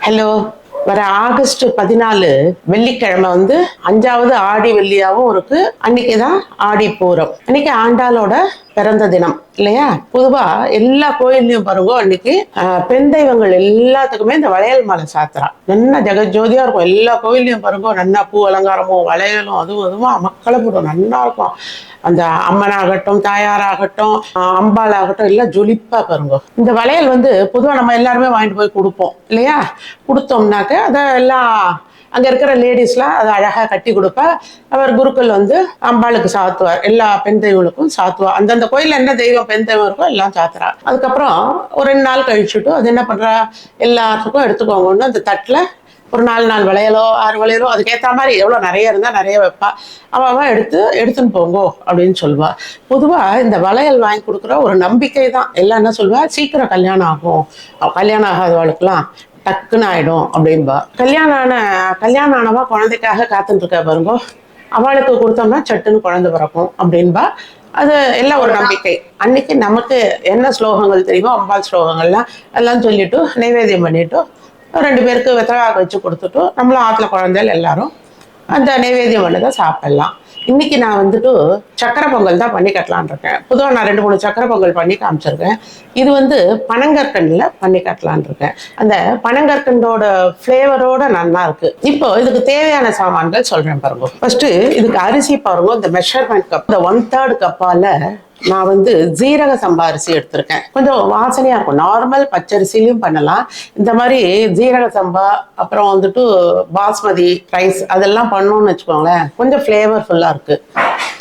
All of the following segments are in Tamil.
ஹலோ. வர ஆகஸ்ட் 14 வெள்ளிக்கிழமை வந்து 5வது ஆடி வெள்ளியாவும் இருக்கு. அன்னைக்குதான் ஆடி பூரம். அன்னைக்கு ஆண்டாளோட பிறந்த தினம் இல்லையா? பொதுவா எல்லா கோயில்லையும் பாருங்க, அன்னைக்கு பெண் தெய்வங்கள் எல்லாத்துக்குமே இந்த வளையல் மாலை சாத்துறா. நல்லா ஜெகஜோதியா இருக்கும். எல்லா கோயில்லையும் பாருங்க, நல்லா பூ அலங்காரமும் வளையலும் அதுவும் மக்களை போடும், நல்லா இருக்கும். அந்த அம்மனாகட்டும், தாயாராகட்டும், அம்பாள் ஆகட்டும், எல்லாம் ஜொலிப்பா பாருங்க. இந்த வளையல் வந்து பொதுவாக நம்ம எல்லாருமே வாங்கிட்டு போய் கொடுப்போம் இல்லையா? கொடுத்தோம்னாக்க அதை எல்லாம் அங்கே இருக்கிற லேடிஸ்லாம் அதை அழகாக கட்டி கொடுப்பா. அவர் குருக்கள் வந்து அம்பாளுக்கு சாத்துவார், எல்லா பெண் தெய்வங்களுக்கும் சாத்துவார். அந்தந்த கோயிலில் என்ன தெய்வம் பெண் தெய்வம் இருக்கோ எல்லாம் சாத்துறா. அதுக்கப்புறம் ஒரு 2 நாள் கழிச்சுட்டு அது என்ன பண்ணுறா, எல்லாத்துக்கும் எடுத்துக்கோங்கன்னு அந்த தட்டில் ஒரு 4 வளையலோ 6 வளையலோ அதுக்கேற்ற மாதிரி எவ்வளோ நிறைய இருந்தால் நிறைய வைப்பா. அவன் எடுத்துன்னு போங்கோ அப்படின்னு சொல்லுவா. பொதுவாக இந்த வளையல் வாங்கி கொடுக்குற ஒரு நம்பிக்கை தான். எல்லாம் என்ன சொல்லுவா, சீக்கிரம் கல்யாணம் ஆகும், கல்யாணம் ஆகாதவளுக்குலாம் டக்குன்னு ஆயிடும் அப்படின்பா. கல்யாணம் ஆனவா குழந்தைக்காக காத்துட்டு இருக்கா பாருங்க, அவளுக்கு கொடுத்தோம்னா சட்டுன்னு குழந்தை பிறக்கும் அப்படின்பா. அது எல்லாம் ஒரு நம்பிக்கை. அன்னைக்கு நமக்கு என்ன ஸ்லோகங்கள் தெரியுமோ அம்பாள் ஸ்லோகங்கள்லாம் எல்லாம் சொல்லிட்டு நைவேத்தியம் பண்ணிட்டு 2 பேருக்கு வெத்தலாக வச்சு கொடுத்துட்டு நம்மளும் ஆற்றுல குழந்தைகள் எல்லாரும் அந்த நைவேத்தியம் பண்ணதை சாப்பிடலாம். இன்னைக்கு நான் வந்துட்டு சக்கரை பொங்கல் தான் பண்ணி கட்டலான் இருக்கேன். பொதுவாக நான் 2-3 சக்கரை பொங்கல் பண்ணி காமிச்சிருக்கேன். இது வந்து பனங்கற்கண்டில் பண்ணி கட்டலான் இருக்கேன். அந்த பனங்கற்கண்டோட ஃப்ளேவரோட நல்லா இருக்கு. இப்போ இதுக்கு தேவையான சாமான்கள் சொல்றேன் பாருங்க. ஃபர்ஸ்ட் இதுக்கு அரிசி பாருங்க, இந்த மெஷர்மெண்ட் கப், இந்த 1/3 கப்பால நான் வந்து ஜீரக சம்பா அரிசி எடுத்திருக்கேன். கொஞ்சம் வாசனையா இருக்கும். நார்மல் பச்சரிசிலையும் பண்ணலாம். இந்த மாதிரி ஜீரக சம்பா அப்புறம் வந்துட்டு பாஸ்மதி ரைஸ் அதெல்லாம் பண்ணோம்னு வச்சுக்கோங்களேன், கொஞ்சம் ஃப்ளேவர்ஃபுல்லா இருக்கு.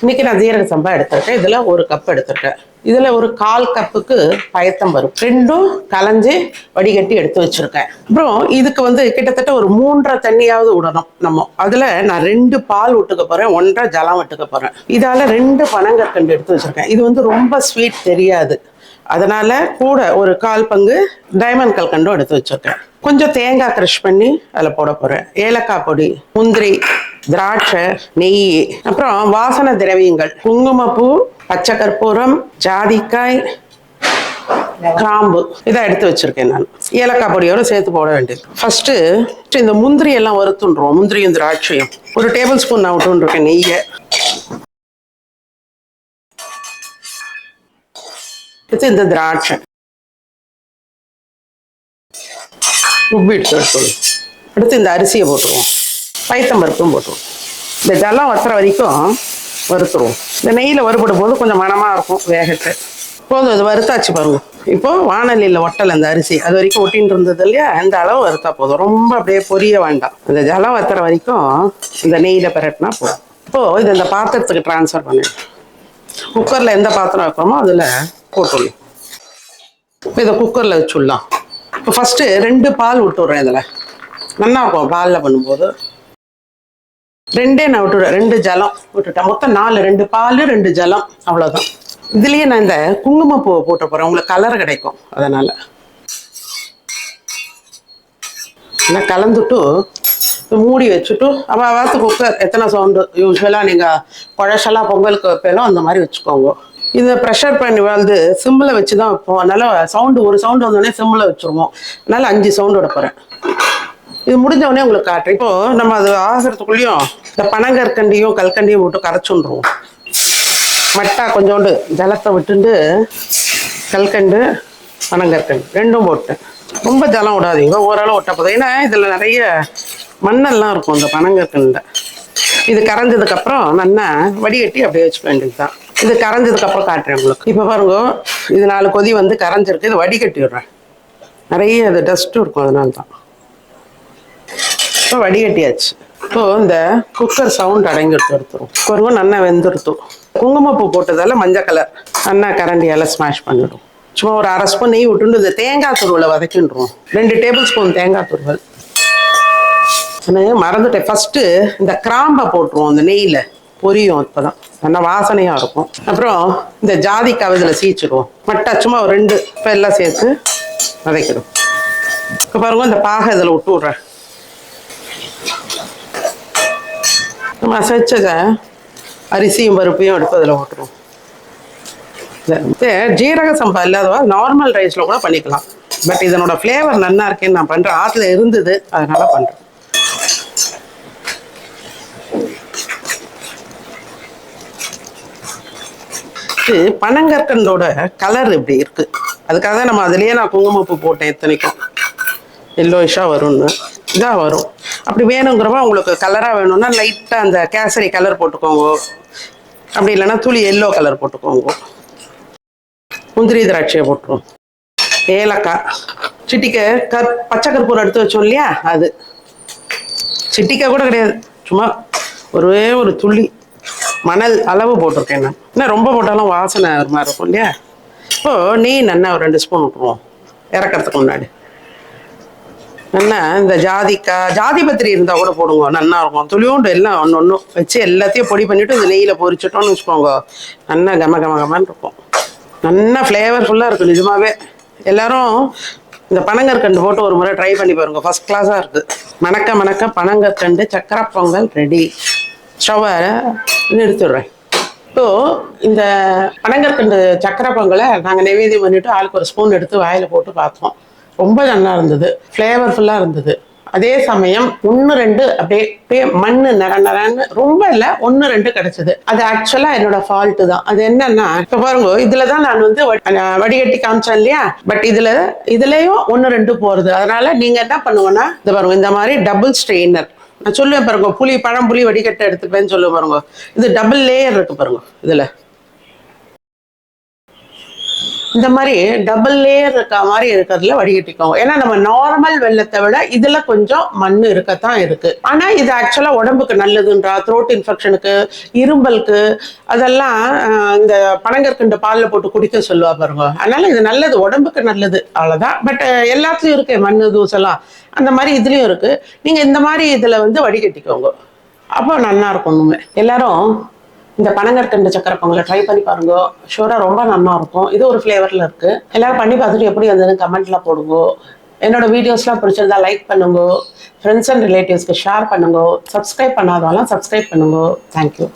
இன்னைக்கு நான் ஜீரக சம்பா எடுத்திருக்கேன். இதுல 1 கப் எடுத்திருக்கேன். இதுல ஒரு 1/4 கப்புக்கு பயத்தம்பருப்பு, 2ம் கலைஞ்சி வடிகட்டி எடுத்து வச்சிருக்கேன். அப்புறம் இதுக்கு வந்து கிட்டத்தட்ட ஒரு 3.5 தண்ணியாவது விடணும் நம்ம. அதுல நான் 2 பால் விட்டுக்க போறேன், 1.5 ஜலம் விட்டுக்க போறேன். இதால 2 பனங்கற்கண்டு எடுத்து வச்சிருக்கேன். இது வந்து ரொம்ப ஸ்வீட் தெரியாது, அதனால கூட ஒரு 1/4 பங்கு டைமண்ட் கல்கண்டும் எடுத்து வச்சிருக்கேன். கொஞ்சம் தேங்காய் க்ரஷ் பண்ணி அதில் போட போறேன். ஏலக்காய் பொடி, முந்திரி, திராட்சை, நெய், அப்புறம் வாசனை திரவியங்கள், குங்குமப்பூ, பச்சை கற்பூரம், ஜாதிக்காய், கிராம்பு இதை எடுத்து வச்சிருக்கேன் நான். ஏலக்காய் பொடியோட சேர்த்து போட வேண்டியது. ஃபர்ஸ்ட் இந்த முந்திரி எல்லாம் வறுத்துன்றோம். முந்திரியும் திராட்சையும் 1 டேபிள் ஸ்பூன் நான் விட்டுருக்கேன் நெய்யை. இந்த திராட்சை உப்பிட்டு அடுத்து இந்த அரிசியை போட்டுருவோம், பயத்தம்பருப்பும் போட்டுருவோம். இந்த ஜலம் வத்துற வரைக்கும் வறுத்துருவோம். இந்த நெய்யில் வறுபடும் போது கொஞ்சம் மணமாக இருக்கும் வேகத்தை. போதும், இது வறுத்தாச்சு பாருங்க. இப்போ வானலியில் ஒட்டலை அந்த அரிசி, அது வரைக்கும் ஒட்டின்னு இருந்தது இல்லையா, அந்த அளவு வறுத்தா போதும். ரொம்ப அப்படியே பொரிய வேண்டாம். இந்த ஜலம் வத்துற வரைக்கும் இந்த நெய்யில் பிரட்டினா போதும். இப்போது இது இந்த பாத்திரத்துக்கு டிரான்ஸ்ஃபர் பண்ணிடுவோம். குக்கரில் எந்த பாத்திரம் வைக்கிறோமோ அதில் போட்டுடலாம். இப்போ இதை குக்கரில் வச்சுடலாம். இப்போ ஃபஸ்ட்டு 2 பால் விட்டுடுறேன். இதில் நல்லா இருக்கும் பாலில் பண்ணும்போது. 2 நான் விட்டுடுறேன், 2 ஜலம் விட்டுட்டேன். மொத்தம் 4, 2 பால் 2 ஜலம், அவ்வளோதான். இதுலேயே நான் இந்த குங்குமப்பூவை போட்ட போகிறேன், உங்களுக்கு கலர் கிடைக்கும். அதனால் நான் கலந்துட்டு மூடி வச்சுட்டு அவாத்து குக்கர் எத்தனை சவுண்டு யூஸ்வலாக நீங்கள் குழசெல்லாம் பொங்கலுக்கு வைப்பேலும் அந்த மாதிரி வச்சுக்கோங்க. இதை ப்ரெஷர் பண்ணி வந்து சிம்மில் வச்சு தான் வைப்போம். அதனால ஒரு சவுண்டு வந்தோடனே சிம்மில் வச்சுருவோம். அதனால் 5 சவுண்டு விட போகிறேன். இது முடிஞ்சவொடனே உங்களுக்கு காட்டுறேன். இப்போது நம்ம அது ஆகிறதுக்குள்ளேயும் இந்த பனங்கற்கண்டியும் கல்கண்டியும் போட்டு கரைச்சுன்றுவோம். மட்டா கொஞ்சோண்டு ஜலத்தை விட்டுண்டு கல்கண்டு பனங்கற்கண்டு 2ம் போட்டேன். ரொம்ப ஜலம் விடாதீங்க, ஓரளவு விட்ட போதும். ஏன்னா இதில் நிறைய மண்ணெல்லாம் இருக்கும் இந்த பனங்கற்கண்டில். இது கரைஞ்சதுக்கப்புறம் நல்லா வடிகட்டி அப்படியே வச்சுக்க வேண்டியது தான். இது கரைஞ்சதுக்கப்புறம் காட்டுறேன் உங்களுக்கு. இப்போ பாருங்க, இது 4 கொதி வந்து கரைஞ்சிருக்கு. இது வடிகட்டி விடுறேன். நிறைய அது டஸ்ட்டும் இருக்கும், அதனால தான். இப்போ வடிகட்டியாச்சு. இப்போது இந்த குக்கர் சவுண்ட் அடங்கி எடுத்துரும். குக்கரும் நல்லா வெந்துருத்தும். குங்குமப்பூ போட்டதால மஞ்சள் கலர் நல்லா கரண்டியால் ஸ்மாஷ் பண்ணிவிடும். சும்மா ஒரு 1/2 ஸ்பூன் நெய் விட்டுண்டு இந்த தேங்காய் துருவலை வதக்கின்றோம். 2 டேபிள் ஸ்பூன் தேங்காய் துருவல். மறந்துட்டேன், ஃபஸ்ட்டு இந்த கிராம்பை போட்டுருவோம். அந்த நெய்யில் பொரியும், இப்போ தான் நல்லா வாசனையாக இருக்கும். அப்புறம் இந்த ஜாதிக்காய் இதில் சீச்சிடுவோம். மட்டா சும்மா ஒரு 2 இப்போ எல்லாம் சேர்த்து வதக்கிடும். இப்போ பாருங்க, இந்த பாகை இதில் விட்டு விட்றேன். நம்ம அசைச்சத அரிசியும் பருப்பையும் எடுத்து அதில் போட்டுருவோம். ஜீரக சம்பா இல்லாதவா நார்மல் ரைஸில் கூட பண்ணிக்கலாம். பட் இதனோட ஃப்ளேவர் நல்லா இருக்கேன்னு நான் பண்ணுறேன். ஆற்றுல இருந்தது, அதனால பண்ணுறேன். பனங்கற்கண்டோட கலர் இப்படி இருக்கு, அதுக்காக தான் நம்ம அதுலேயே நான் குங்குமப்பூ போட்டேன். எத்தனைக்கும் எல்லோயிஷாக வரும்னு இதாக வரும். அப்படி வேணுங்கிறப்ப உங்களுக்கு கலராக வேணும்னா லைட்டாக அந்த கேசரி கலர் போட்டுக்கோங்க, அப்படி இல்லைன்னா துளி எல்லோ கலர் போட்டுக்கோங்க. முந்திரி திராட்சையை போட்டுருவோம். ஏலக்காய், சிட்டிக்கை பச்சை கற்பூரம் எடுத்து வச்சோம் இல்லையா, அது சிட்டிக்காய் கூட கிடையாது, சும்மா ஒரே ஒரு துளி மணல் அளவு போட்டிருக்கேன் நான். என்ன ரொம்ப போட்டாலும் வாசனை ஒரு மாதிரி இருக்கும் இல்லையா. இப்போது நெய் நல்லா ஒரு 2 ஸ்பூன் விட்டுருவோம் இறக்கிறதுக்கு முன்னாடி. நல்லா இந்த ஜாதி பத்திரி இருந்தால் கூட போடுங்க, நல்லா இருக்கும். துளியோண்டு எல்லாம் ஒன்று ஒன்று வச்சு எல்லாத்தையும் பொடி பண்ணிவிட்டு இந்த நெய்யில் பொரிச்சிட்டோன்னு வச்சுக்கோங்க, நல்லா கமன்னு இருக்கும். நல்லா ஃப்ளேவர்ஃபுல்லாக இருக்கும் நிஜமாவே. எல்லாரும் இந்த பனங்கற்கண்டு போட்டு ஒரு முறை ட்ரை பண்ணி பாருங்க, ஃபர்ஸ்ட் கிளாஸாக இருக்குது. மணக்க பனங்கற்கண்டு சக்கரை பொங்கல் ரெடி. ஸ்டவ்வை நிறுத்திடுறேன். இப்போ இந்த பனங்கற்கண்டு சக்கரை பொங்கலை நாங்கள் நைவேத்தியம் பண்ணிவிட்டு ஆளுக்கு ஒரு ஸ்பூன் எடுத்து வாயில் போட்டு பார்த்தோம். ரொம்ப நல்லா இருந்தது, ஃப்ளேவர்ஃபுல்லாக இருந்தது. அதே சமயம் 1-2 அப்படியே மண்ணு நரன்னு ரொம்ப இல்லை, 1-2 கிடைச்சது. அது ஆக்சுவலாக என்னோட ஃபால்ட்டு தான். அது என்னன்னா, இப்போ பாருங்க, இதில் தான் நான் வந்து வடிகட்டி காமிச்சேன் இல்லையா, பட் இதுலேயும் 1-2 போகிறது. அதனால நீங்கள் என்ன பண்ணுவோன்னா, இது பாருங்க, இந்த மாதிரி டபுள் ஸ்ட்ரெயினர் நான் சொல்லுவேன் பாருங்க, பழம்புளி வடிகட்டை எடுத்துப்பேன்னு சொல்லுவேன் பாருங்க. இது டபுள் லேயர் இருக்கு பாருங்க, இதுல இந்த மாதிரி டபுள் லேயர் இருக்க மாதிரி இருக்கிறதுல வடிகட்டிக்கோங்க. ஏன்னா நம்ம நார்மல் வெள்ளத்தை விட இதுல கொஞ்சம் மண் இருக்கத்தான் இருக்கு. ஆனா இது ஆக்சுவலா உடம்புக்கு நல்லதுன்றா, த்ரோட் இன்ஃபெக்ஷனுக்கு, இரும்பலுக்கு, அதெல்லாம் இந்த பனங்கற்கண்டு பாலில் போட்டு குடிக்க சொல்லுவா பாருங்க. அதனால இது நல்லது, உடம்புக்கு நல்லது, அவ்வளவுதான். பட் எல்லாத்துலயும் இருக்கு மண்ணு தூசெல்லாம், அந்த மாதிரி இதுலயும் இருக்கு. நீங்க இந்த மாதிரி இதுல வந்து வடிகட்டிக்கோங்க, அப்போ நல்லா இருக்கும். எல்லாரும் இந்த பனங்கற்கண்டு சக்கரை பொங்கலை ட்ரை பண்ணி பாருங்க, ஷூரா ரொம்ப நல்லா இருக்கும். இது ஒரு ஃப்ளேவர்ல இருக்கு. எல்லாரும் பண்ணி பார்த்துட்டு எப்படி வந்ததுன்னு கமெண்ட்ல போடுங்க. என்னோட வீடியோஸ்லாம் பிடிச்சிருந்தா லைக் பண்ணுங்க, ஃப்ரெண்ட்ஸ் அண்ட் ரிலேட்டிவ்ஸ்க்கு ஷேர் பண்ணுங்க, சப்ஸ்கிரைப் பண்ணாதவெல்லாம் சப்ஸ்கிரைப் பண்ணுங்க. தேங்க்யூ.